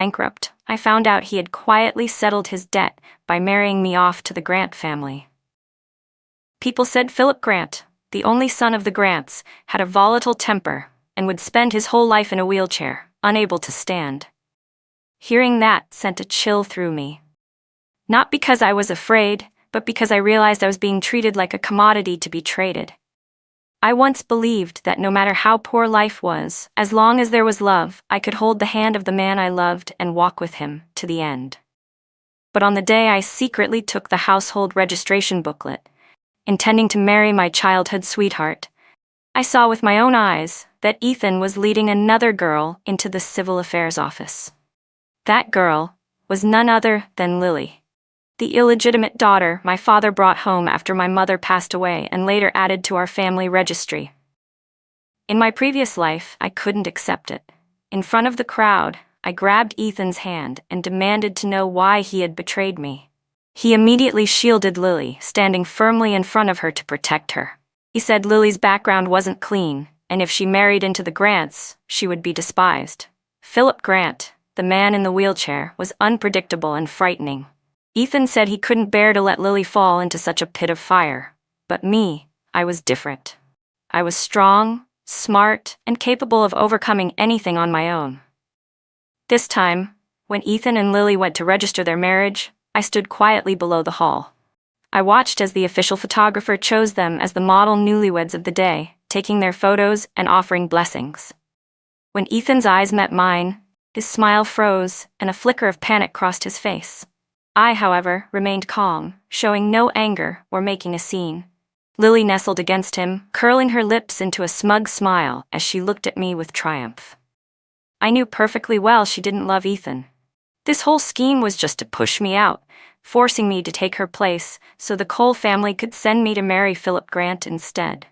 bankrupt, I found out he had quietly settled his debt by marrying me off to the Grant family. People said Philip Grant, the only son of the Grants, had a volatile temper and would spend his whole life in a wheelchair, unable to stand. Hearing that sent a chill through me. Not because I was afraid, but because I realized I was being treated like a commodity to be traded. I once believed that no matter how poor life was, as long as there was love, I could hold the hand of the man I loved and walk with him to the end. But on the day I secretly took the household registration booklet, intending to marry my childhood sweetheart, I saw with my own eyes that Ethan was leading another girl into the civil affairs office. That girl was none other than Lily, the illegitimate daughter my father brought home after my mother passed away and later added to our family registry. In my previous life, I couldn't accept it. In front of the crowd, I grabbed Ethan's hand and demanded to know why he had betrayed me. He immediately shielded Lily, standing firmly in front of her to protect her. He said Lily's background wasn't clean, and if she married into the Grants, she would be despised. Philip Grant, the man in the wheelchair, was unpredictable and frightening. Ethan said he couldn't bear to let Lily fall into such a pit of fire. But me, I was different. I was strong, smart, and capable of overcoming anything on my own. This time, when Ethan and Lily went to register their marriage, I stood quietly below the hall. I watched as the official photographer chose them as the model newlyweds of the day, taking their photos and offering blessings. When Ethan's eyes met mine, his smile froze and a flicker of panic crossed his face. I, however, remained calm, showing no anger or making a scene. Lily nestled against him, curling her lips into a smug smile as she looked at me with triumph. I knew perfectly well she didn't love Ethan. This whole scheme was just to push me out, forcing me to take her place so the Cole family could send me to marry Philip Grant instead.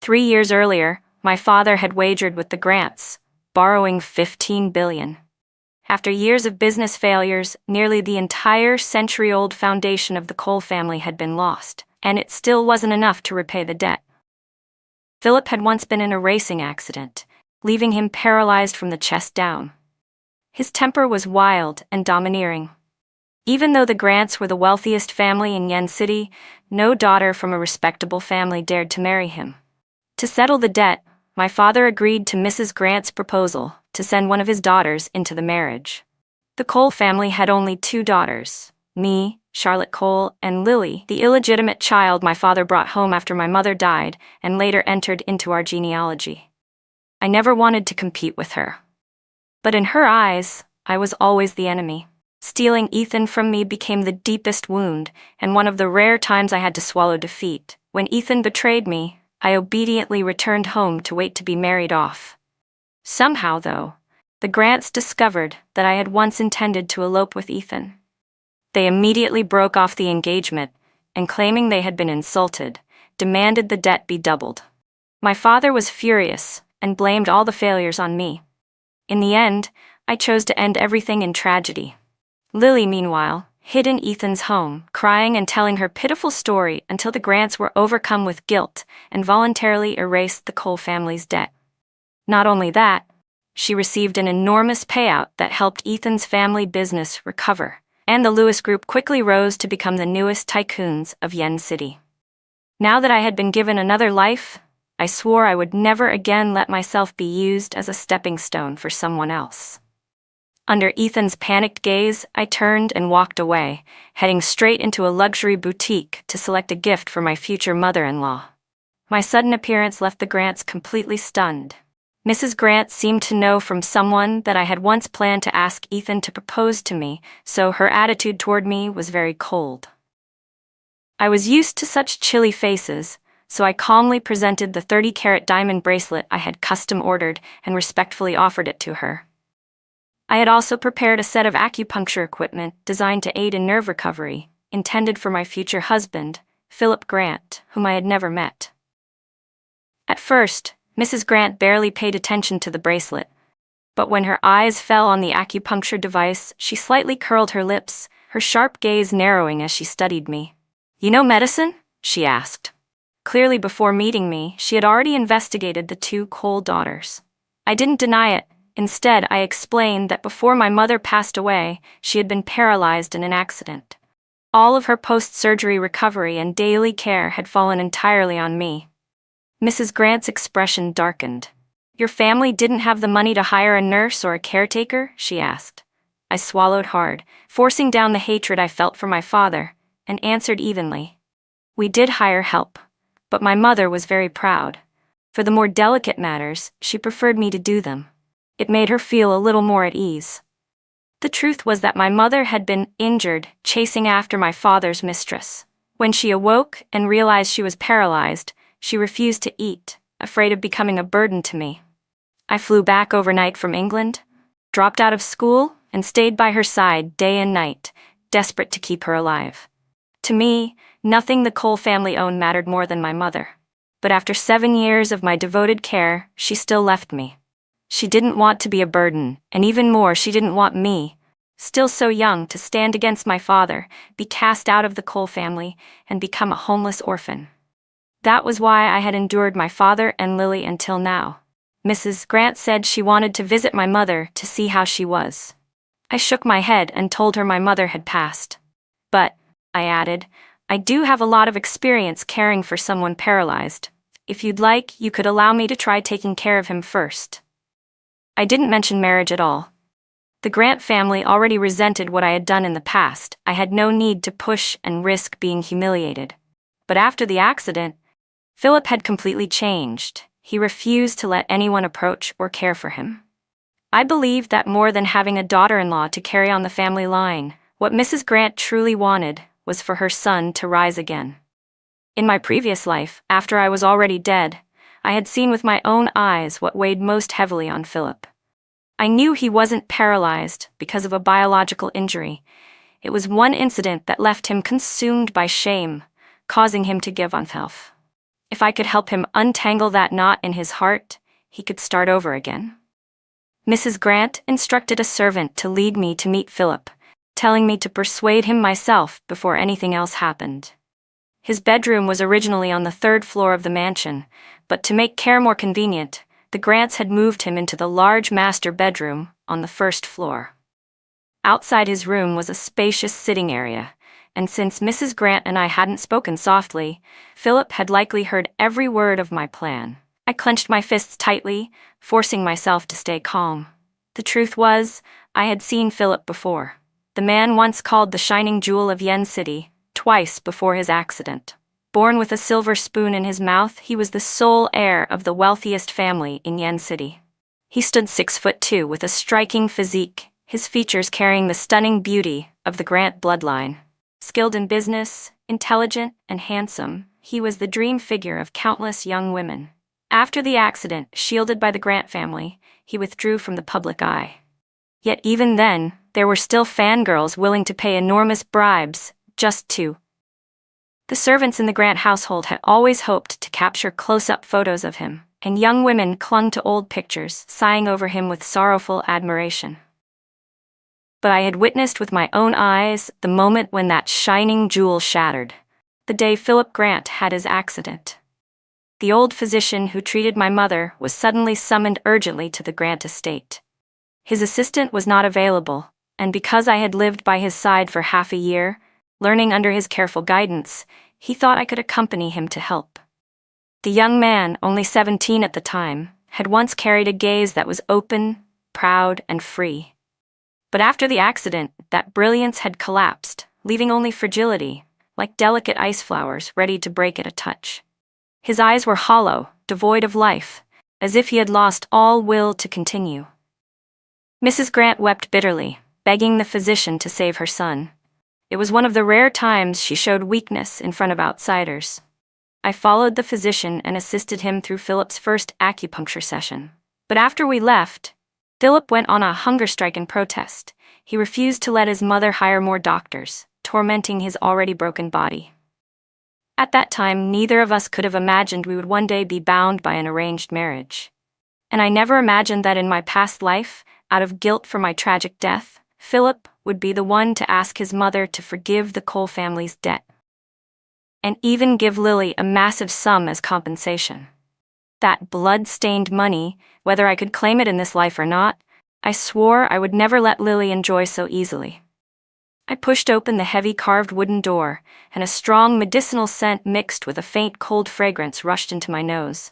3 years earlier, my father had wagered with the Grants, borrowing $15 billion. After years of business failures, nearly the entire century-old foundation of the Cole family had been lost, and it still wasn't enough to repay the debt. Philip had once been in a racing accident, leaving him paralyzed from the chest down. His temper was wild and domineering. Even though the Grants were the wealthiest family in Yen City, no daughter from a respectable family dared to marry him. To settle the debt, my father agreed to Mrs. Grant's proposal to send one of his daughters into the marriage. The Cole family had only 2 daughters, me, Charlotte Cole, and Lily, the illegitimate child my father brought home after my mother died and later entered into our genealogy. I never wanted to compete with her. But in her eyes, I was always the enemy. Stealing Ethan from me became the deepest wound, and one of the rare times I had to swallow defeat. When Ethan betrayed me, I obediently returned home to wait to be married off. Somehow, though, the Grants discovered that I had once intended to elope with Ethan. They immediately broke off the engagement, and claiming they had been insulted, demanded the debt be doubled. My father was furious and blamed all the failures on me. In the end, I chose to end everything in tragedy. Lily, meanwhile, hid in Ethan's home, crying and telling her pitiful story until the Grants were overcome with guilt and voluntarily erased the Cole family's debt. Not only that, she received an enormous payout that helped Ethan's family business recover, and the Lewis Group quickly rose to become the newest tycoons of Yen City. Now that I had been given another life, I swore I would never again let myself be used as a stepping stone for someone else. Under Ethan's panicked gaze, I turned and walked away, heading straight into a luxury boutique to select a gift for my future mother-in-law. My sudden appearance left the Grants completely stunned. Mrs. Grant seemed to know from someone that I had once planned to ask Ethan to propose to me, so her attitude toward me was very cold. I was used to such chilly faces, so I calmly presented the 30-carat diamond bracelet I had custom ordered and respectfully offered it to her. I had also prepared a set of acupuncture equipment designed to aid in nerve recovery, intended for my future husband, Philip Grant, whom I had never met. At first, Mrs. Grant barely paid attention to the bracelet, but when her eyes fell on the acupuncture device, she slightly curled her lips, her sharp gaze narrowing as she studied me. "You know medicine?" she asked. Clearly before meeting me, she had already investigated the 2 Cole daughters. I didn't deny it, Instead, I explained that before my mother passed away, she had been paralyzed in an accident. All of her post-surgery recovery and daily care had fallen entirely on me. Mrs. Grant's expression darkened. "Your family didn't have the money to hire a nurse or a caretaker?" she asked. I swallowed hard, forcing down the hatred I felt for my father, and answered evenly. "We did hire help, but my mother was very proud. For the more delicate matters, she preferred me to do them. It made her feel a little more at ease." The truth was that my mother had been injured chasing after my father's mistress. When she awoke and realized she was paralyzed, she refused to eat, afraid of becoming a burden to me. I flew back overnight from England, dropped out of school, and stayed by her side day and night, desperate to keep her alive. To me, nothing the Cole family owned mattered more than my mother. But after 7 years of my devoted care, she still left me. She didn't want to be a burden, and even more, she didn't want me, still so young, to stand against my father, be cast out of the Cole family, and become a homeless orphan. That was why I had endured my father and Lily until now. Mrs. Grant said she wanted to visit my mother to see how she was. I shook my head and told her my mother had passed. "But," I added, "I do have a lot of experience caring for someone paralyzed. If you'd like, you could allow me to try taking care of him first." I didn't mention marriage at all. The Grant family already resented what I had done in the past. I had no need to push and risk being humiliated. But after the accident, Philip had completely changed. He refused to let anyone approach or care for him. I believed that more than having a daughter-in-law to carry on the family line, what Mrs. Grant truly wanted was for her son to rise again. In my previous life, after I was already dead, I had seen with my own eyes what weighed most heavily on Philip. I knew he wasn't paralyzed because of a biological injury. It was one incident that left him consumed by shame, causing him to give on himself. If I could help him untangle that knot in his heart, he could start over again. Mrs. Grant instructed a servant to lead me to meet Philip, telling me to persuade him myself before anything else happened. His bedroom was originally on the 3rd floor of the mansion, but to make care more convenient, the Grants had moved him into the large master bedroom on the 1st floor. Outside his room was a spacious sitting area, and since Mrs. Grant and I hadn't spoken softly, Philip had likely heard every word of my plan. I clenched my fists tightly, forcing myself to stay calm. The truth was, I had seen Philip before. The man once called the shining jewel of Yen City, twice before his accident. Born with a silver spoon in his mouth, he was the sole heir of the wealthiest family in Yen City. He stood 6'2" with a striking physique, his features carrying the stunning beauty of the Grant bloodline. Skilled in business, intelligent, and handsome, he was the dream figure of countless young women. After the accident, shielded by the Grant family, he withdrew from the public eye. Yet even then, there were still fangirls willing to pay enormous bribes just to. The servants in the Grant household had always hoped to capture close-up photos of him, and young women clung to old pictures, sighing over him with sorrowful admiration. But I had witnessed with my own eyes the moment when that shining jewel shattered, the day Philip Grant had his accident. The old physician who treated my mother was suddenly summoned urgently to the Grant estate. His assistant was not available, and because I had lived by his side for half a year, learning under his careful guidance, he thought I could accompany him to help. The young man, only 17 at the time, had once carried a gaze that was open, proud, and free. But after the accident, that brilliance had collapsed, leaving only fragility, like delicate ice flowers ready to break at a touch. His eyes were hollow, devoid of life, as if he had lost all will to continue. Mrs. Grant wept bitterly, begging the physician to save her son. It was one of the rare times she showed weakness in front of outsiders. I followed the physician and assisted him through Philip's first acupuncture session. But after we left, Philip went on a hunger strike in protest. He refused to let his mother hire more doctors, tormenting his already broken body. At that time, neither of us could have imagined we would one day be bound by an arranged marriage. And I never imagined that in my past life, out of guilt for my tragic death, Philip would be the one to ask his mother to forgive the Cole family's debt. And even give Lily a massive sum as compensation. That blood-stained money, whether I could claim it in this life or not, I swore I would never let Lily enjoy so easily. I pushed open the heavy carved wooden door, and a strong medicinal scent mixed with a faint cold fragrance rushed into my nose.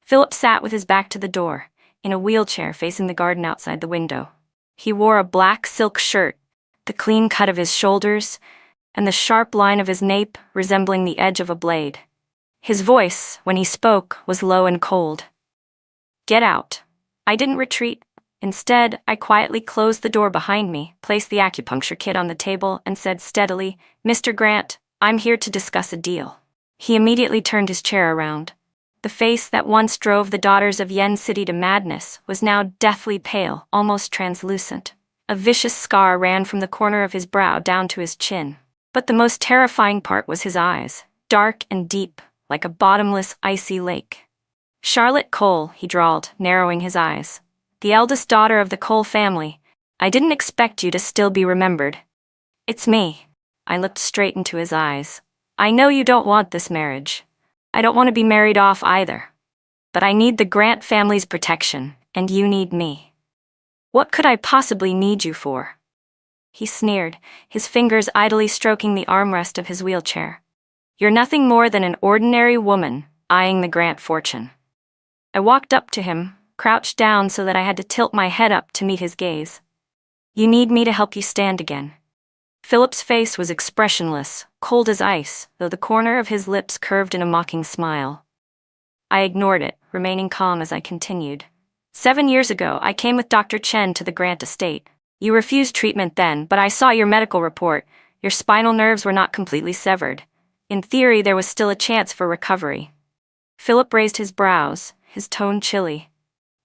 Philip sat with his back to the door, in a wheelchair facing the garden outside the window. He wore a black silk shirt, the clean cut of his shoulders, and the sharp line of his nape resembling the edge of a blade. His voice, when he spoke, was low and cold. "Get out." I didn't retreat. Instead, I quietly closed the door behind me, placed the acupuncture kit on the table, and said steadily, "Mr. Grant, I'm here to discuss a deal." He immediately turned his chair around. The face that once drove the daughters of Yen City to madness was now deathly pale, almost translucent. A vicious scar ran from the corner of his brow down to his chin. But the most terrifying part was his eyes, dark and deep, like a bottomless, icy lake. "Charlotte Cole," he drawled, narrowing his eyes. "The eldest daughter of the Cole family. I didn't expect you to still be remembered." "It's me." I looked straight into his eyes. "I know you don't want this marriage. I don't want to be married off either. But I need the Grant family's protection, and you need me." "What could I possibly need you for?" He sneered, his fingers idly stroking the armrest of his wheelchair. "You're nothing more than an ordinary woman, eyeing the Grant fortune." I walked up to him, crouched down so that I had to tilt my head up to meet his gaze. "You need me to help you stand again." Philip's face was expressionless, cold as ice, though the corner of his lips curved in a mocking smile. I ignored it, remaining calm as I continued. 7 years ago, I came with Dr. Chen to the Grant estate. You refused treatment then, but I saw your medical report. Your spinal nerves were not completely severed. In theory, there was still a chance for recovery. Philip raised his brows, his tone chilly.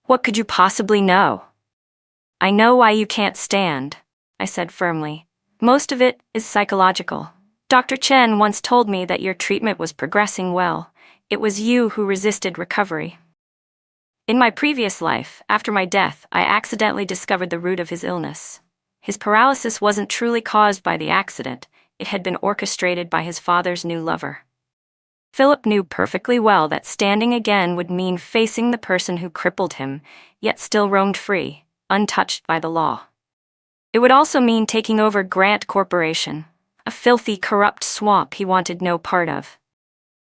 "What could you possibly know?" "I know why you can't stand," I said firmly. "Most of it is psychological. Dr. Chen once told me that your treatment was progressing well. It was you who resisted recovery. In my previous life, after my death, I accidentally discovered the root of his illness. His paralysis wasn't truly caused by the accident. It had been orchestrated by his father's new lover." Philip knew perfectly well that standing again would mean facing the person who crippled him, yet still roamed free, untouched by the law. It would also mean taking over Grant Corporation, a filthy, corrupt swamp he wanted no part of.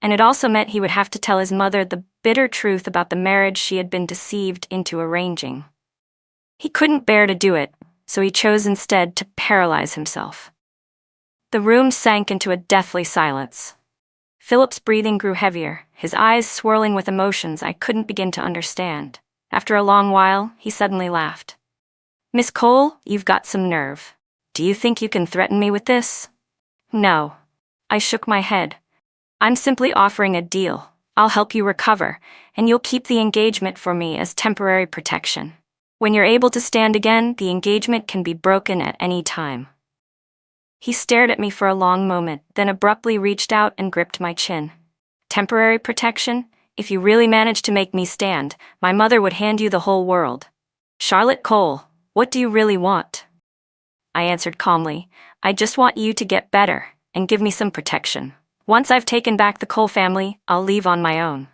And it also meant he would have to tell his mother the bitter truth about the marriage she had been deceived into arranging. He couldn't bear to do it, so he chose instead to paralyze himself. The room sank into a deathly silence. Philip's breathing grew heavier, his eyes swirling with emotions I couldn't begin to understand. After a long while, he suddenly laughed. "Miss Cole, you've got some nerve. Do you think you can threaten me with this?" "No." I shook my head. "I'm simply offering a deal. I'll help you recover, and you'll keep the engagement for me as temporary protection. When you're able to stand again, the engagement can be broken at any time." He stared at me for a long moment, then abruptly reached out and gripped my chin. "Temporary protection? If you really managed to make me stand, my mother would hand you the whole world. Charlotte Cole, what do you really want?" I answered calmly, "I just want you to get better, and give me some protection. Once I've taken back the Cole family, I'll leave on my own."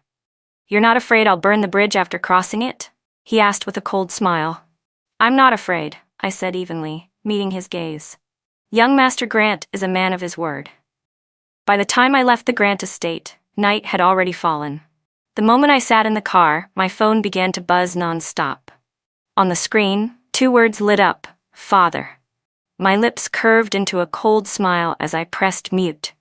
"You're not afraid I'll burn the bridge after crossing it?" he asked with a cold smile. "I'm not afraid," I said evenly, meeting his gaze. Young Master Grant is a man of his word. By the time I left the Grant estate, night had already fallen. The moment I sat in the car, my phone began to buzz non-stop. On the screen, 2 words lit up: "Father." My lips curved into a cold smile as I pressed mute.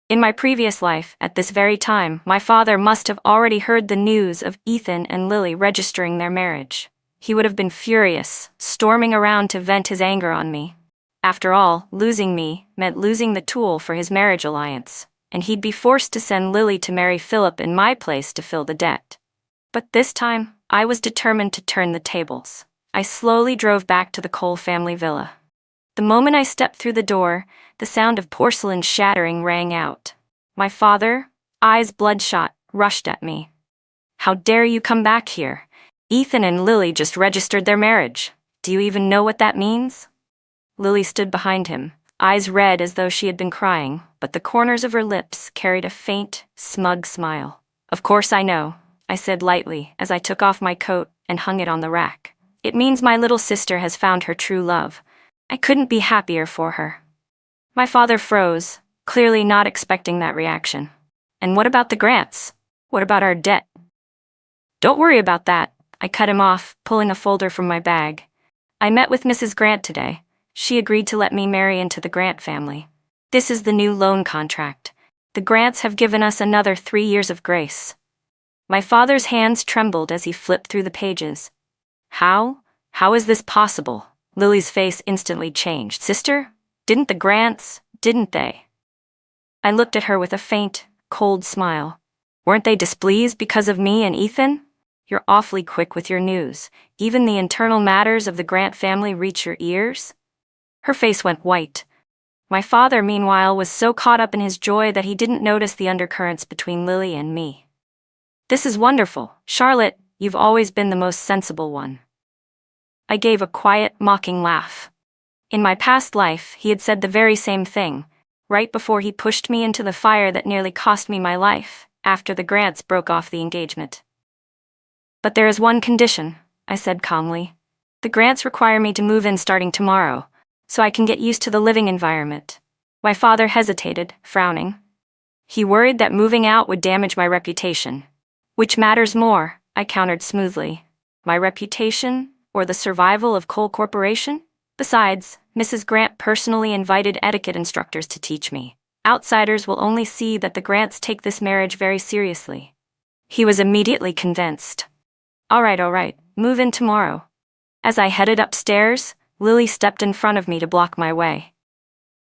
In my previous life, at this very time, my father must have already heard the news of Ethan and Lily registering their marriage. He would have been furious, storming around to vent his anger on me. After all, losing me meant losing the tool for his marriage alliance, and he'd be forced to send Lily to marry Philip in my place to fill the debt. But this time, I was determined to turn the tables. I slowly drove back to the Cole family villa. The moment I stepped through the door, the sound of porcelain shattering rang out. My father, eyes bloodshot, rushed at me. "How dare you come back here? Ethan and Lily just registered their marriage. Do you even know what that means?" Lily stood behind him, eyes red as though she had been crying, but the corners of her lips carried a faint, smug smile. "Of course I know," I said lightly as I took off my coat and hung it on the rack. It means my little sister has found her true love. I couldn't be happier for her." My father froze, clearly not expecting that reaction. "And what about the grants? What about our debt?" "Don't worry about that," I cut him off, pulling a folder from my bag. "I met with Mrs. Grant today. She agreed to let me marry into the Grant family. This is the new loan contract. The Grants have given us another 3 years of grace." My father's hands trembled as he flipped through the pages. How? How is this possible?" Lily's face instantly changed. "Sister? Didn't the Grants, didn't they?" I looked at her with a faint, cold smile. "Weren't they displeased because of me and Ethan? You're awfully quick with your news. Even the internal matters of the Grant family reach your ears?" Her face went white. My father, meanwhile, was so caught up in his joy that he didn't notice the undercurrents between Lily and me. "This is wonderful. Charlotte, you've always been the most sensible one." I gave a quiet, mocking laugh. In my past life, he had said the very same thing, right before he pushed me into the fire that nearly cost me my life, after the Grants broke off the engagement. "But there is one condition," I said calmly. "The Grants require me to move in starting tomorrow, so I can get used to the living environment." My father hesitated, frowning. He worried that moving out would damage my reputation. "Which matters more?" I countered smoothly. "My reputation, or the survival of Cole Corporation? Besides, Mrs. Grant personally invited etiquette instructors to teach me. Outsiders will only see that the Grants take this marriage very seriously." He was immediately convinced. All right, move in tomorrow." As I headed upstairs, Lily stepped in front of me to block my way.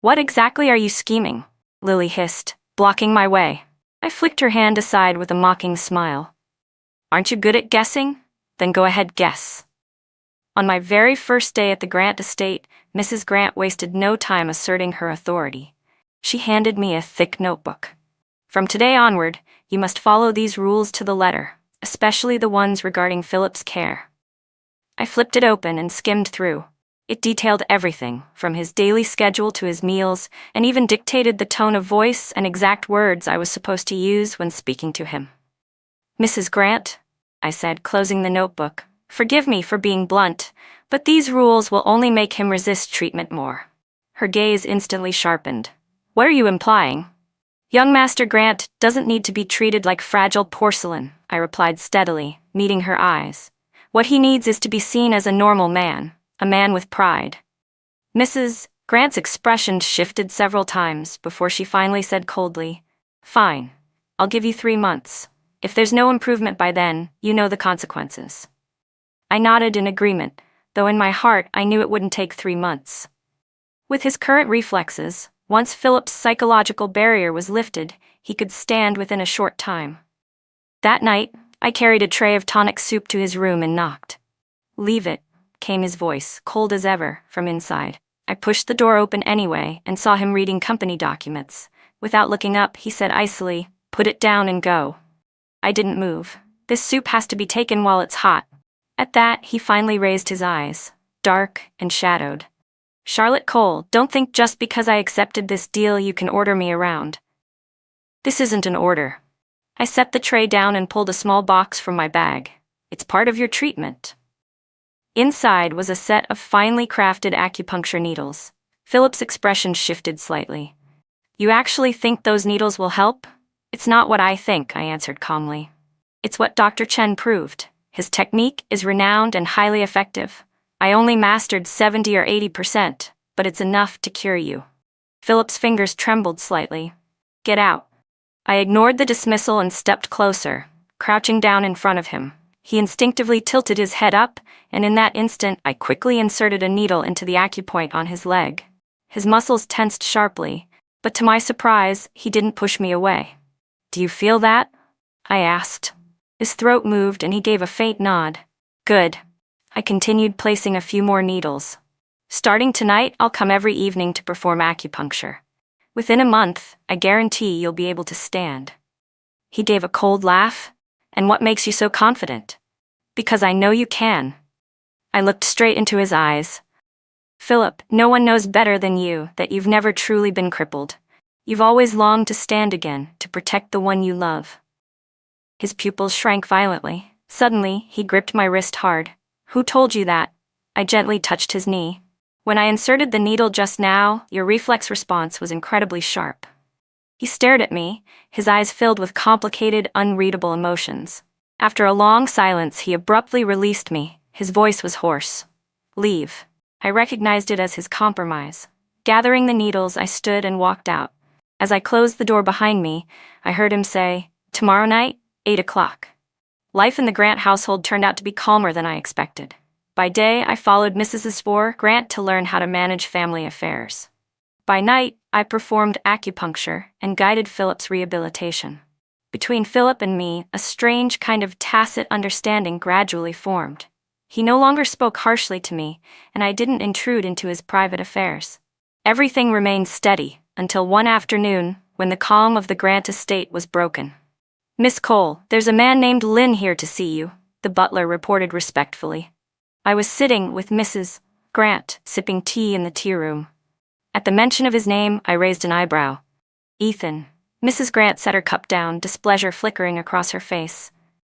"What exactly are you scheming?" Lily hissed, blocking my way. I flicked her hand aside with a mocking smile. "Aren't you good at guessing? Then go ahead, guess." On my very first day at the Grant estate, Mrs. Grant wasted no time asserting her authority. She handed me a thick notebook. "From today onward, you must follow these rules to the letter, especially the ones regarding Philip's care." I flipped it open and skimmed through. It detailed everything, from his daily schedule to his meals, and even dictated the tone of voice and exact words I was supposed to use when speaking to him. "Mrs. Grant," I said, closing the notebook, "forgive me for being blunt, but these rules will only make him resist treatment more." Her gaze instantly sharpened. "What are you implying?" "Young Master Grant doesn't need to be treated like fragile porcelain," I replied steadily, meeting her eyes. "What he needs is to be seen as a normal man, a man with pride." Mrs. Grant's expression shifted several times before she finally said coldly, "Fine, I'll give you 3 months. If there's no improvement by then, you know the consequences." I nodded in agreement, though in my heart I knew it wouldn't take 3 months. With his current reflexes, once Philip's psychological barrier was lifted, he could stand within a short time. That night, I carried a tray of tonic soup to his room and knocked. "Leave it," came his voice, cold as ever, from inside. I pushed the door open anyway and saw him reading company documents. Without looking up, he said icily, "Put it down and go." I didn't move. "This soup has to be taken while it's hot." At that, he finally raised his eyes, dark and shadowed. "Charlotte Cole, don't think just because I accepted this deal you can order me around." "This isn't an order." I set the tray down and pulled a small box from my bag. "It's part of your treatment." Inside was a set of finely crafted acupuncture needles. Philip's expression shifted slightly. "You actually think those needles will help?" "It's not what I think," I answered calmly. "It's what Dr. Chen proved. His technique is renowned and highly effective. I only mastered 70 or 80%, but it's enough to cure you." Philip's fingers trembled slightly. "Get out." I ignored the dismissal and stepped closer, crouching down in front of him. He instinctively tilted his head up, and in that instant I quickly inserted a needle into the acupoint on his leg. His muscles tensed sharply, but to my surprise, he didn't push me away. "Do you feel that?" I asked. His throat moved and he gave a faint nod. "Good." I continued placing a few more needles. "Starting tonight, I'll come every evening to perform acupuncture. Within a month, I guarantee you'll be able to stand." He gave a cold laugh. "And what makes you so confident?" "Because I know you can." I looked straight into his eyes. "Philip, no one knows better than you that you've never truly been crippled. You've always longed to stand again, to protect the one you love." His pupils shrank violently. Suddenly, he gripped my wrist hard. Who told you that? I gently touched his knee. When I inserted the needle just now, your reflex response was incredibly sharp. He stared at me, his eyes filled with complicated, unreadable emotions. After a long silence, he abruptly released me. His voice was hoarse. Leave. I recognized it as his compromise. Gathering the needles, I stood and walked out. As I closed the door behind me, I heard him say, "Tomorrow night, 8 o'clock." Life in the Grant household turned out to be calmer than I expected. By day, I followed Mrs. Grant to learn how to manage family affairs. By night, I performed acupuncture and guided Philip's rehabilitation. Between Philip and me, a strange kind of tacit understanding gradually formed. He no longer spoke harshly to me, and I didn't intrude into his private affairs. Everything remained steady until one afternoon when the calm of the Grant estate was broken. "Miss Cole, there's a man named Lynn here to see you," the butler reported respectfully. I was sitting with Mrs. Grant, sipping tea in the tea room. At the mention of his name, I raised an eyebrow. "Ethan." Mrs. Grant set her cup down, displeasure flickering across her face.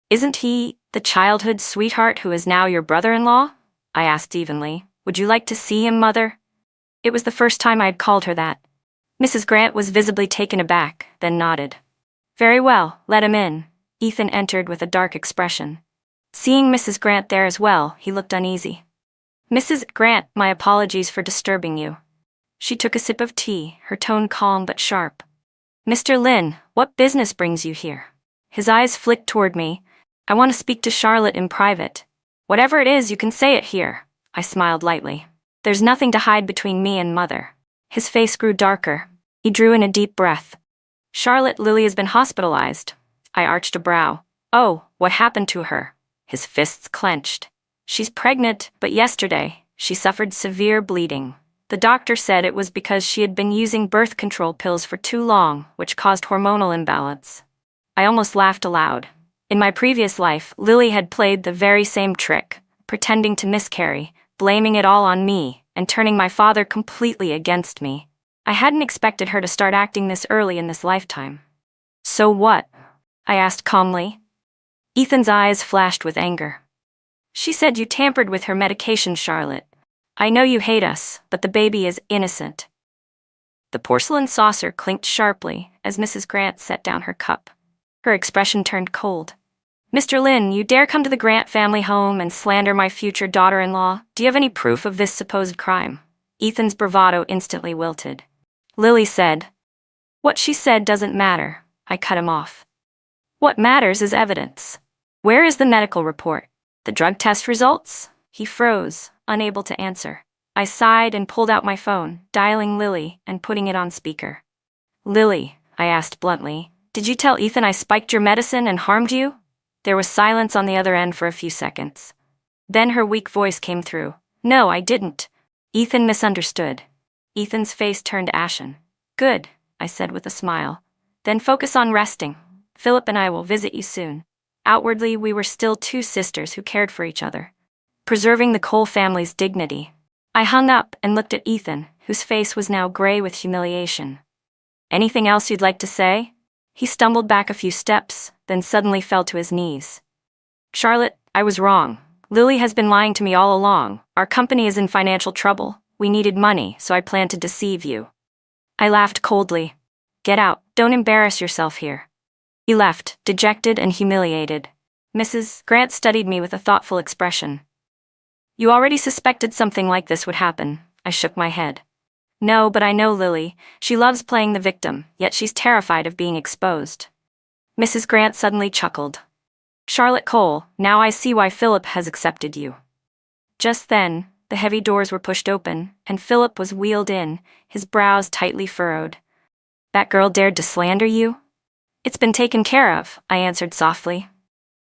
"Isn't he the childhood sweetheart who is now your brother-in-law?" I asked evenly. "Would you like to see him, Mother?" It was the first time I had called her that. Mrs. Grant was visibly taken aback, then nodded. "Very well, let him in." Ethan entered with a dark expression. Seeing Mrs. Grant there as well, he looked uneasy. "Mrs. Grant, my apologies for disturbing you." She took a sip of tea, her tone calm but sharp. "Mr. Lynn, what business brings you here?" His eyes flicked toward me. "I want to speak to Charlotte in private." "Whatever it is, you can say it here." I smiled lightly. "There's nothing to hide between me and Mother." His face grew darker. He drew in a deep breath. "Charlotte Lily has been hospitalized." I arched a brow. "Oh, what happened to her?" His fists clenched. "She's pregnant, but yesterday, she suffered severe bleeding. The doctor said it was because she had been using birth control pills for too long, which caused hormonal imbalance." I almost laughed aloud. In my previous life, Lily had played the very same trick, pretending to miscarry, blaming it all on me, and turning my father completely against me. I hadn't expected her to start acting this early in this lifetime. "So what?" I asked calmly. Ethan's eyes flashed with anger. "She said you tampered with her medication, Charlotte. I know you hate us, but the baby is innocent." The porcelain saucer clinked sharply as Mrs. Grant set down her cup. Her expression turned cold. "Mr. Lynn, you dare come to the Grant family home and slander my future daughter-in-law? Do you have any proof of this supposed crime?" Ethan's bravado instantly wilted. Lily said. "What she said doesn't matter." I cut him off. "What matters is evidence. Where is the medical report? The drug test results?" He froze, unable to answer. I sighed and pulled out my phone, dialing Lily and putting it on speaker. "Lily," I asked bluntly, "did you tell Ethan I spiked your medicine and harmed you?" There was silence on the other end for a few seconds. Then her weak voice came through. "No, I didn't." Ethan misunderstood. Ethan's face turned ashen. "Good," I said with a smile. "Then focus on resting. Philip and I will visit you soon." Outwardly, we were still two sisters who cared for each other, preserving the Cole family's dignity. I hung up and looked at Ethan, whose face was now gray with humiliation. "Anything else you'd like to say?" He stumbled back a few steps, then suddenly fell to his knees. "Charlotte, I was wrong. Lily has been lying to me all along. Our company is in financial trouble. We needed money, so I planned to deceive you." I laughed coldly. "Get out. Don't embarrass yourself here." He left, dejected and humiliated. Mrs. Grant studied me with a thoughtful expression. "You already suspected something like this would happen." I shook my head. "No, but I know Lily. She loves playing the victim, yet she's terrified of being exposed." Mrs. Grant suddenly chuckled. "Charlotte Cole, now I see why Philip has accepted you." Just then, the heavy doors were pushed open, and Philip was wheeled in, his brows tightly furrowed. "That girl dared to slander you?" "It's been taken care of," I answered softly.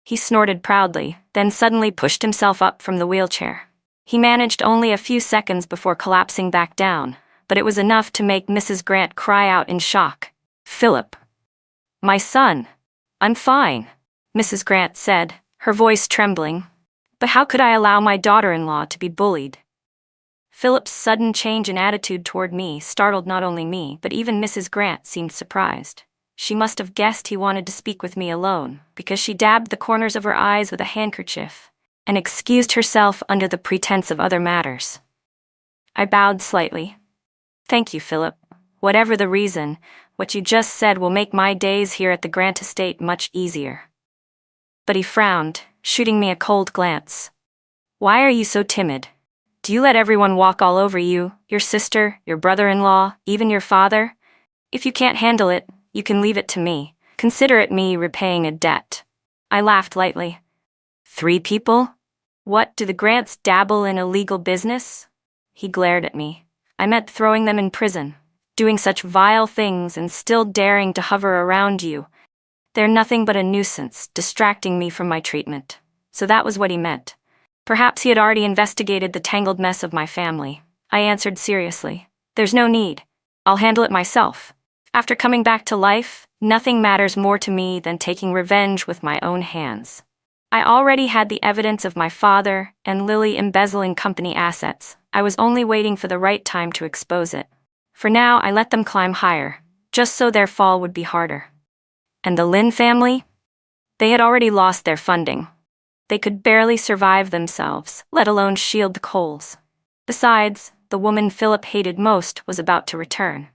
He snorted proudly, then suddenly pushed himself up from the wheelchair. He managed only a few seconds before collapsing back down, but it was enough to make Mrs. Grant cry out in shock. "Philip! My son! I'm fine," Mrs. Grant said, her voice trembling. "But how could I allow my daughter-in-law to be bullied?" Philip's sudden change in attitude toward me startled not only me, but even Mrs. Grant seemed surprised. She must have guessed he wanted to speak with me alone, because she dabbed the corners of her eyes with a handkerchief. and excused herself under the pretense of other matters. I bowed slightly. Thank you, Philip. Whatever the reason, what you just said will make my days here at the Grant estate much easier. But he frowned, shooting me a cold glance. Why are you so timid? Do you let everyone walk all over you, your sister, your brother-in-law, even your father? If you can't handle it, you can leave it to me. Consider it me repaying a debt. I laughed lightly. 3 people? What, do the Grants dabble in illegal business? He glared at me. I meant throwing them in prison, doing such vile things and still daring to hover around you. They're nothing but a nuisance, distracting me from my treatment. So that was what he meant. Perhaps he had already investigated the tangled mess of my family. I answered seriously. There's no need. I'll handle it myself. After coming back to life, nothing matters more to me than taking revenge with my own hands. I already had the evidence of my father and Lily embezzling company assets. I was only waiting for the right time to expose it. For now, I let them climb higher, just so their fall would be harder. And the Lynn family? They had already lost their funding. They could barely survive themselves, let alone shield the coals. Besides, the woman Philip hated most was about to return.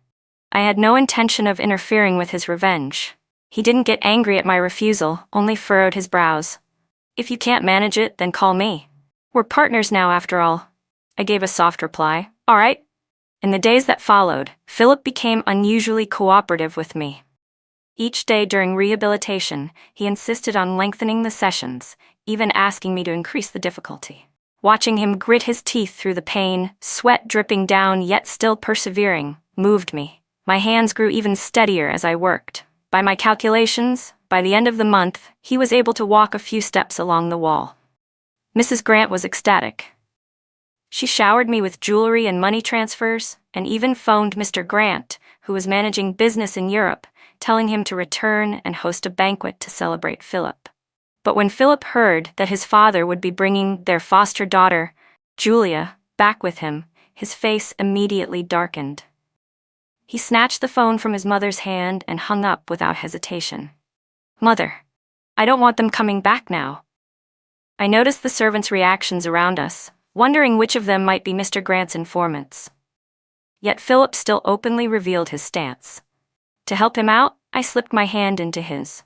I had no intention of interfering with his revenge. He didn't get angry at my refusal, only furrowed his brows. If you can't manage it, then call me. We're partners now, after all. I gave a soft reply. All right. In the days that followed, Philip became unusually cooperative with me. Each day during rehabilitation, he insisted on lengthening the sessions, even asking me to increase the difficulty. Watching him grit his teeth through the pain, sweat dripping down yet still persevering, moved me. My hands grew even steadier as I worked. By my calculations, by the end of the month, he was able to walk a few steps along the wall. Mrs. Grant was ecstatic. She showered me with jewelry and money transfers, and even phoned Mr. Grant, who was managing business in Europe, telling him to return and host a banquet to celebrate Philip. But when Philip heard that his father would be bringing their foster daughter, Julia, back with him, his face immediately darkened. He snatched the phone from his mother's hand and hung up without hesitation. Mother, I don't want them coming back now. I noticed the servants' reactions around us, wondering which of them might be Mr. Grant's informants. Yet Philip still openly revealed his stance. To help him out, I slipped my hand into his.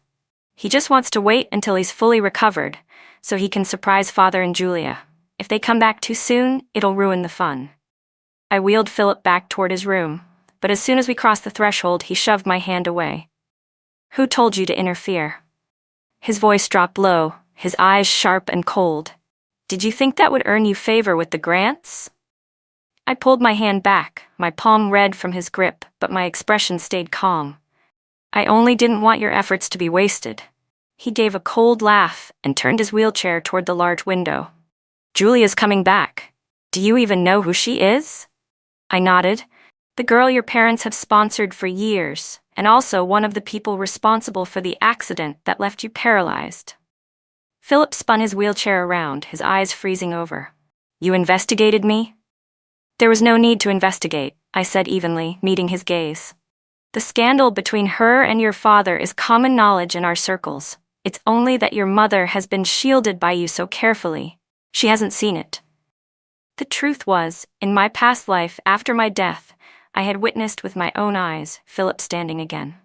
He just wants to wait until he's fully recovered, so he can surprise Father and Julia. If they come back too soon, it'll ruin the fun. I wheeled Philip back toward his room, but as soon as we crossed the threshold, he shoved my hand away. Who told you to interfere? His voice dropped low, his eyes sharp and cold. Did you think that would earn you favor with the Grants? I pulled my hand back, my palm red from his grip, but my expression stayed calm. I only didn't want your efforts to be wasted. He gave a cold laugh and turned his wheelchair toward the large window. Julia's coming back. Do you even know who she is? I nodded. The girl your parents have sponsored for years, and also one of the people responsible for the accident that left you paralyzed. Philip spun his wheelchair around, his eyes freezing over. You investigated me? There was no need to investigate, I said evenly, meeting his gaze. The scandal between her and your father is common knowledge in our circles. It's only that your mother has been shielded by you so carefully. She hasn't seen it. The truth was, in my past life after my death, I had witnessed with my own eyes Philip standing again.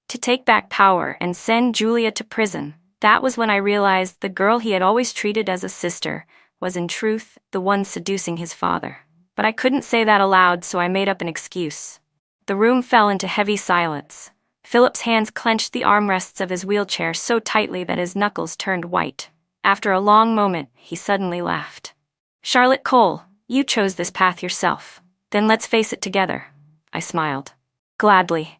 To take back power and send Julia to prison, that was when I realized the girl he had always treated as a sister was in truth the one seducing his father. But I couldn't say that aloud, so I made up an excuse. The room fell into heavy silence. Philip's hands clenched the armrests of his wheelchair so tightly that his knuckles turned white. After a long moment, he suddenly laughed. Charlotte Cole, you chose this path yourself. Then let's face it together. I smiled. Gladly.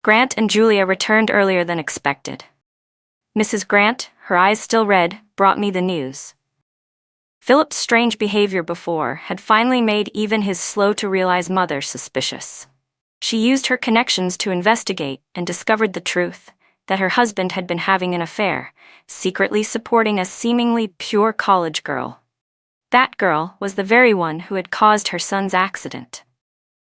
Grant and Julia returned earlier than expected. Mrs. Grant, her eyes still red, brought me the news. Philip's strange behavior before had finally made even his slow-to-realize mother suspicious. She used her connections to investigate and discovered the truth, that her husband had been having an affair, secretly supporting a seemingly pure college girl. That girl was the very one who had caused her son's accident.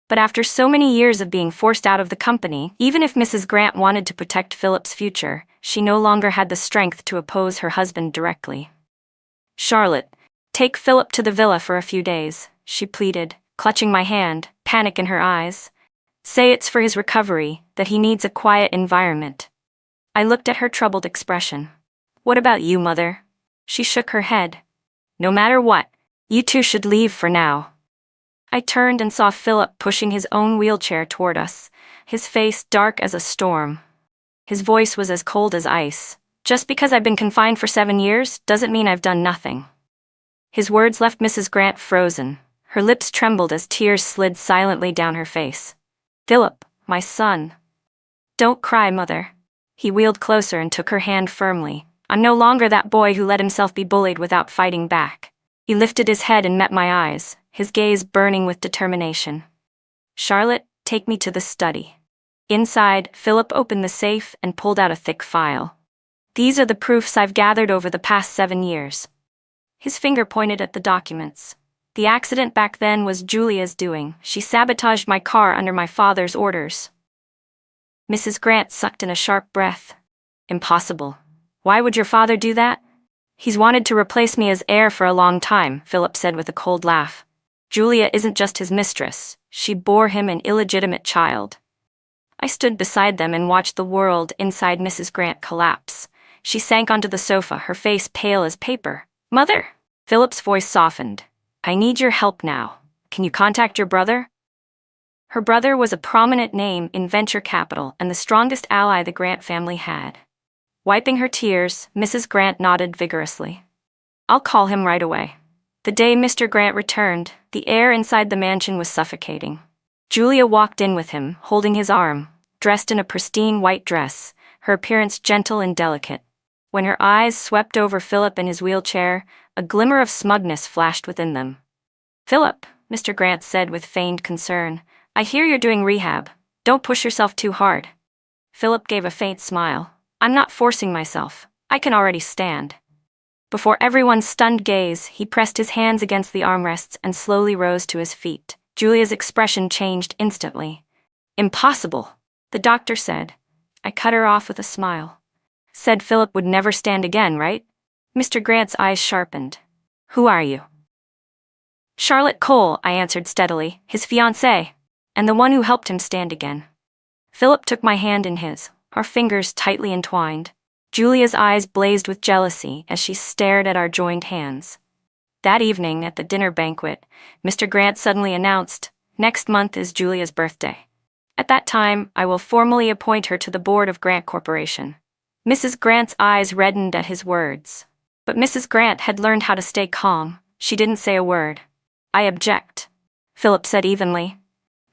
But after so many years of being forced out of the company, even if Mrs. Grant wanted to protect Philip's future, she no longer had the strength to oppose her husband directly. Charlotte, take Philip to the villa for a few days, she pleaded, clutching my hand, panic in her eyes. Say it's for his recovery, that he needs a quiet environment. I looked at her troubled expression. What about you, Mother? She shook her head. No matter what, you two should leave for now. I turned and saw Philip pushing his own wheelchair toward us, his face dark as a storm. His voice was as cold as ice. Just because I've been confined for 7 years doesn't mean I've done nothing. His words left Mrs. Grant frozen. Her lips trembled as tears slid silently down her face. Philip, my son. Don't cry, Mother. He wheeled closer and took her hand firmly. I'm no longer that boy who let himself be bullied without fighting back. He lifted his head and met my eyes, his gaze burning with determination. Charlotte, take me to the study. Inside, Philip opened the safe and pulled out a thick file. These are the proofs I've gathered over the past 7 years. His finger pointed at the documents. The accident back then was Julia's doing. She sabotaged my car under my father's orders. Mrs. Grant sucked in a sharp breath. Impossible. Why would your father do that? He's wanted to replace me as heir for a long time, Philip said with a cold laugh. Julia isn't just his mistress. She bore him an illegitimate child. I stood beside them and watched the world inside Mrs. Grant collapse. She sank onto the sofa, her face pale as paper. Mother! Philip's voice softened. I need your help now. Can you contact your brother? Her brother was a prominent name in venture capital and the strongest ally the Grant family had. Wiping her tears, Mrs. Grant nodded vigorously. I'll call him right away. The day Mr. Grant returned, the air inside the mansion was suffocating. Julia walked in with him, holding his arm, dressed in a pristine white dress, her appearance gentle and delicate. When her eyes swept over Philip in his wheelchair, a glimmer of smugness flashed within them. Philip, Mr. Grant said with feigned concern, I hear you're doing rehab. Don't push yourself too hard. Philip gave a faint smile. I'm not forcing myself. I can already stand. Before everyone's stunned gaze, he pressed his hands against the armrests and slowly rose to his feet. Julia's expression changed instantly. Impossible, the doctor said. I cut her off with a smile. Said Philip would never stand again, right? Mr. Grant's eyes sharpened. Who are you? Charlotte Cole, I answered steadily, his fiancée, and the one who helped him stand again. Philip took my hand in his, our fingers tightly entwined. Julia's eyes blazed with jealousy as she stared at our joined hands. That evening, at the dinner banquet, Mr. Grant suddenly announced, next month is Julia's birthday. At that time, I will formally appoint her to the board of Grant Corporation. Mrs. Grant's eyes reddened at his words. But Mrs. Grant had learned how to stay calm. She didn't say a word. I object, Philip said evenly.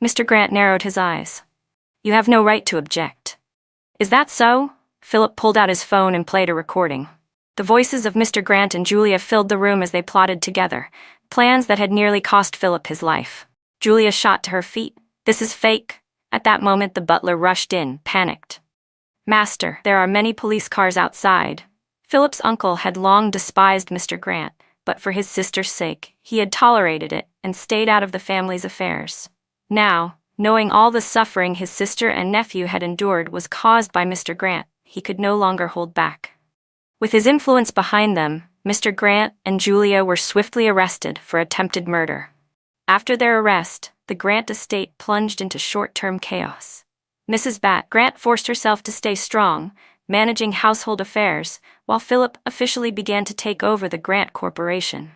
Mr. Grant narrowed his eyes. You have no right to object. Is that so? Philip pulled out his phone and played a recording. The voices of Mr. Grant and Julia filled the room as they plotted together, plans that had nearly cost Philip his life. Julia shot to her feet. This is fake. At that moment the butler rushed in, panicked. Master, there are many police cars outside. Philip's uncle had long despised Mr. Grant, but for his sister's sake, he had tolerated it and stayed out of the family's affairs. Now, knowing all the suffering his sister and nephew had endured was caused by Mr. Grant, he could no longer hold back. With his influence behind them, Mr. Grant and Julia were swiftly arrested for attempted murder. After their arrest, the Grant estate plunged into short-term chaos. Mrs. Grant forced herself to stay strong, managing household affairs, while Philip officially began to take over the Grant Corporation.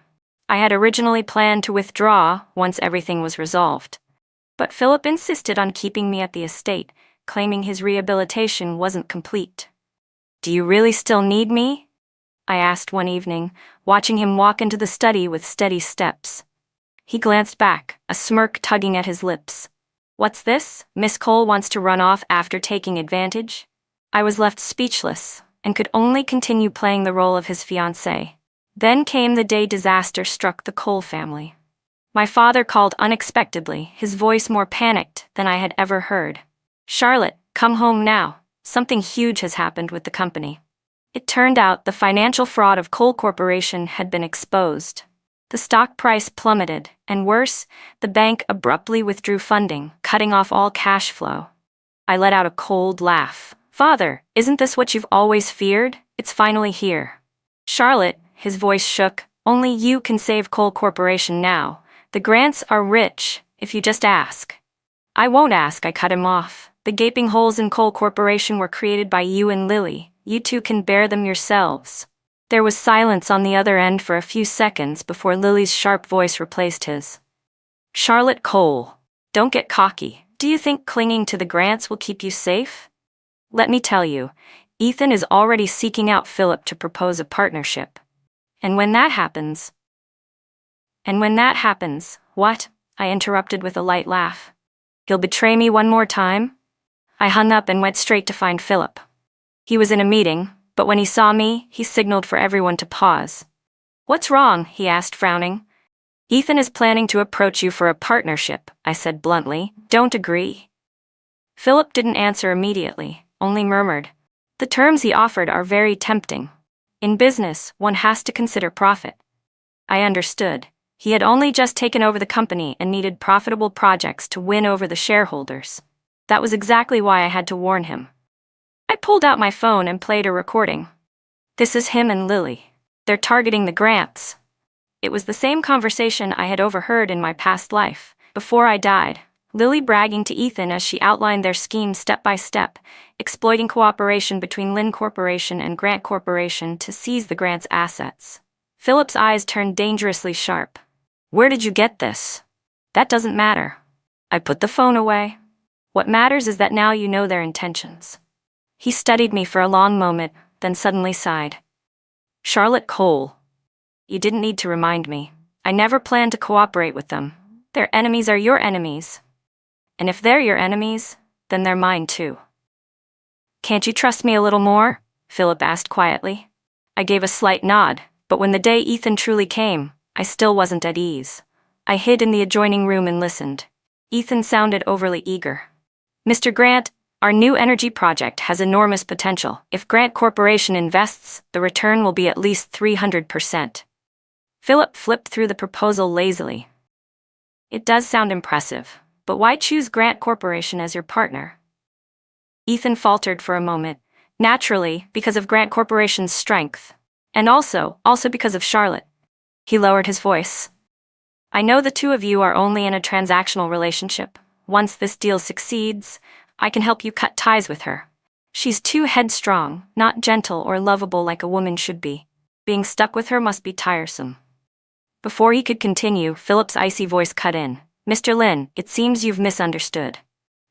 I had originally planned to withdraw once everything was resolved. But Philip insisted on keeping me at the estate, claiming his rehabilitation wasn't complete. Do you really still need me? I asked one evening, watching him walk into the study with steady steps. He glanced back, a smirk tugging at his lips. What's this? Miss Cole wants to run off after taking advantage? I was left speechless, and could only continue playing the role of his fiancée. Then came the day disaster struck the Cole family. My father called unexpectedly, his voice more panicked than I had ever heard. Charlotte, come home now. Something huge has happened with the company. It turned out the financial fraud of Cole Corporation had been exposed. The stock price plummeted, and worse, the bank abruptly withdrew funding, cutting off all cash flow. I let out a cold laugh. Father, isn't this what you've always feared? It's finally here. Charlotte, his voice shook, Only you can save Coal Corporation now. The Grants are rich, if you just ask. I won't ask, I cut him off. The gaping holes in Coal Corporation were created by you and Lily. You two can bear them yourselves. There was silence on the other end for a few seconds before Lily's sharp voice replaced his. Charlotte Cole, don't get cocky. Do you think clinging to the Grants will keep you safe? Let me tell you, Ethan is already seeking out Philip to propose a partnership. And when that happens, what? I interrupted with a light laugh. He'll betray me one more time? I hung up and went straight to find Philip. He was in a meeting, but when he saw me, he signaled for everyone to pause. What's wrong? He asked, frowning. Ethan is planning to approach you for a partnership, I said bluntly. Don't agree. Philip didn't answer immediately, only murmured. The terms he offered are very tempting. In business, one has to consider profit. I understood. He had only just taken over the company and needed profitable projects to win over the shareholders. That was exactly why I had to warn him. I pulled out my phone and played a recording. This is him and Lily. They're targeting the Grants. It was the same conversation I had overheard in my past life, before I died. Lily bragging to Ethan as she outlined their scheme step by step, exploiting cooperation between Lynn Corporation and Grant Corporation to seize the Grant's assets. Philip's eyes turned dangerously sharp. Where did you get this? That doesn't matter. I put the phone away. What matters is that now you know their intentions. He studied me for a long moment, then suddenly sighed. Charlotte Cole. You didn't need to remind me. I never planned to cooperate with them. Their enemies are your enemies. And if they're your enemies, then they're mine too. Can't you trust me a little more? Philip asked quietly. I gave a slight nod, but when the day Ethan truly came, I still wasn't at ease. I hid in the adjoining room and listened. Ethan sounded overly eager. Mr. Grant, our new energy project has enormous potential. If Grant Corporation invests, the return will be at least 300%. Philip flipped through the proposal lazily. It does sound impressive, but why choose Grant Corporation as your partner? Ethan faltered for a moment. Naturally, because of Grant Corporation's strength. And also because of Charlotte. He lowered his voice. I know the two of you are only in a transactional relationship. Once this deal succeeds, I can help you cut ties with her. She's too headstrong, not gentle or lovable like a woman should be. Being stuck with her must be tiresome. Before he could continue, Philip's icy voice cut in. Mr. Lynn, it seems you've misunderstood.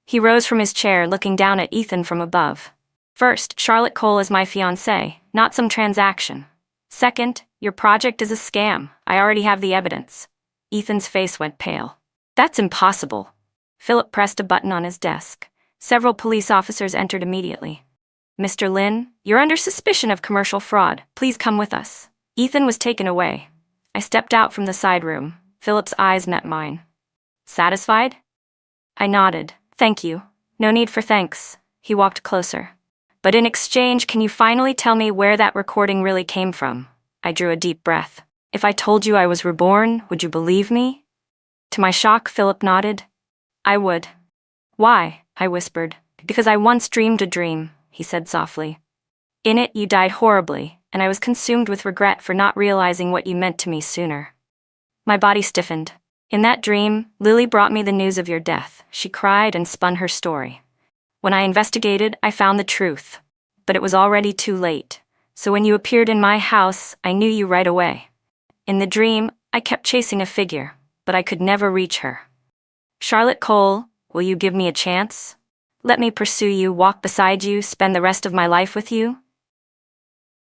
He rose from his chair, looking down at Ethan from above. First, Charlotte Cole is my fiancée, not some transaction. Second, your project is a scam. I already have the evidence. Ethan's face went pale. That's impossible. Philip pressed a button on his desk. Several police officers entered immediately. Mr. Lynn, you're under suspicion of commercial fraud. Please come with us. Ethan was taken away. I stepped out from the side room. Philip's eyes met mine. Satisfied? I nodded. Thank you. No need for thanks. He walked closer. But in exchange, can you finally tell me where that recording really came from? I drew a deep breath. If I told you I was reborn, would you believe me? To my shock, Philip nodded. I would. Why? I whispered. Because I once dreamed a dream, he said softly. In it, you died horribly, and I was consumed with regret for not realizing what you meant to me sooner. My body stiffened. In that dream, Lily brought me the news of your death. She cried and spun her story. When I investigated, I found the truth. But it was already too late. So when you appeared in my house, I knew you right away. In the dream, I kept chasing a figure, but I could never reach her. Charlotte Cole, will you give me a chance? Let me pursue you, walk beside you, spend the rest of my life with you?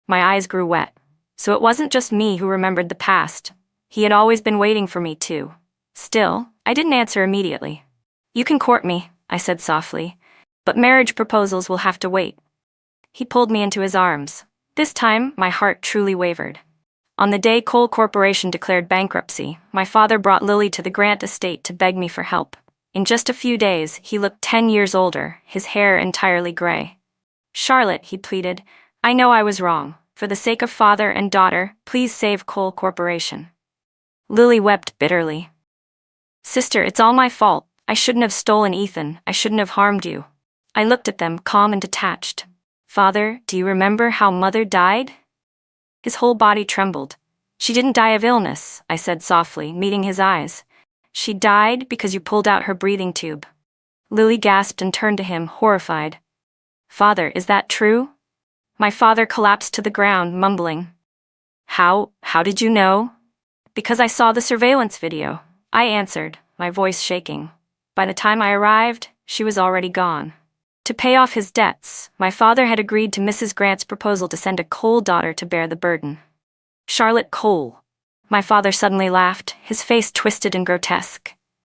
My eyes grew wet. So it wasn't just me who remembered the past. He had always been waiting for me too. Still, I didn't answer immediately. You can court me, I said softly, but marriage proposals will have to wait. He pulled me into his arms. This time, my heart truly wavered. On the day Coal Corporation declared bankruptcy, my father brought Lily to the Grant estate to beg me for help. In just a few days, he looked 10 years older, his hair entirely gray. Charlotte, he pleaded, I know I was wrong. For the sake of father and daughter, please save Coal Corporation. Lily wept bitterly. Sister, it's all my fault. I shouldn't have stolen Ethan. I shouldn't have harmed you. I looked at them, calm and detached. Father, do you remember how Mother died? His whole body trembled. She didn't die of illness, I said softly, meeting his eyes. She died because you pulled out her breathing tube. Lily gasped and turned to him, horrified. Father, is that true? My father collapsed to the ground, mumbling. How did you know? Because I saw the surveillance video, I answered, my voice shaking. By the time I arrived, she was already gone. To pay off his debts, my father had agreed to Mrs. Grant's proposal to send a Cole daughter to bear the burden. Charlotte Cole. My father suddenly laughed, his face twisted and grotesque.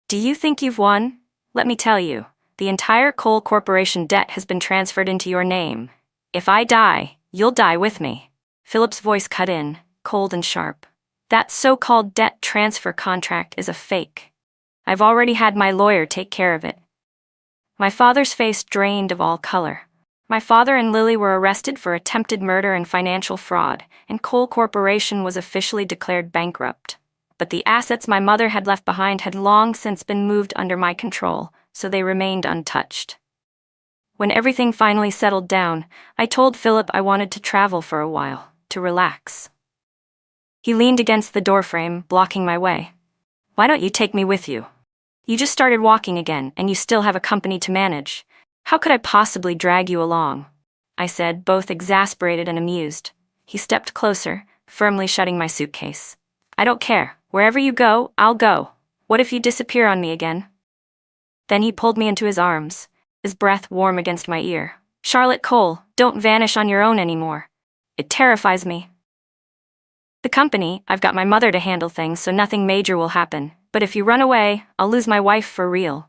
Do you think you've won? Let me tell you, the entire Cole Corporation debt has been transferred into your name. If I die, you'll die with me. Philip's voice cut in, cold and sharp. That so-called debt transfer contract is a fake. I've already had my lawyer take care of it. My father's face drained of all color. My father and Lily were arrested for attempted murder and financial fraud, and Cole Corporation was officially declared bankrupt. But the assets my mother had left behind had long since been moved under my control, so they remained untouched. When everything finally settled down, I told Philip I wanted to travel for a while, to relax. He leaned against the doorframe, blocking my way. Why don't you take me with you? You just started walking again, and you still have a company to manage. How could I possibly drag you along? I said, both exasperated and amused. He stepped closer, firmly shutting my suitcase. I don't care. Wherever you go, I'll go. What if you disappear on me again? Then he pulled me into his arms, his breath warm against my ear. Charlotte Cole, don't vanish on your own anymore. It terrifies me. The company, I've got my mother to handle things so nothing major will happen, but if you run away, I'll lose my wife for real.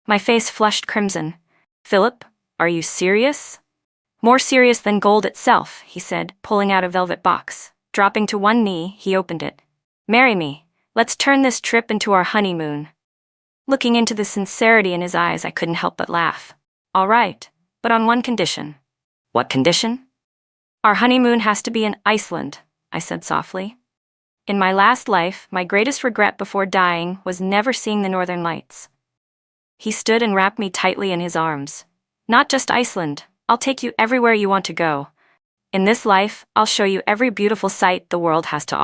My face flushed crimson. Philip, are you serious? More serious than gold itself, he said, pulling out a velvet box. Dropping to one knee, he opened it. Marry me. Let's turn this trip into our honeymoon. Looking into the sincerity in his eyes, I couldn't help but laugh. All right, but on one condition. What condition? Our honeymoon has to be in Iceland, I said softly. In my last life, my greatest regret before dying was never seeing the Northern Lights. He stood and wrapped me tightly in his arms. Not just Iceland, I'll take you everywhere you want to go. In this life, I'll show you every beautiful sight the world has to offer.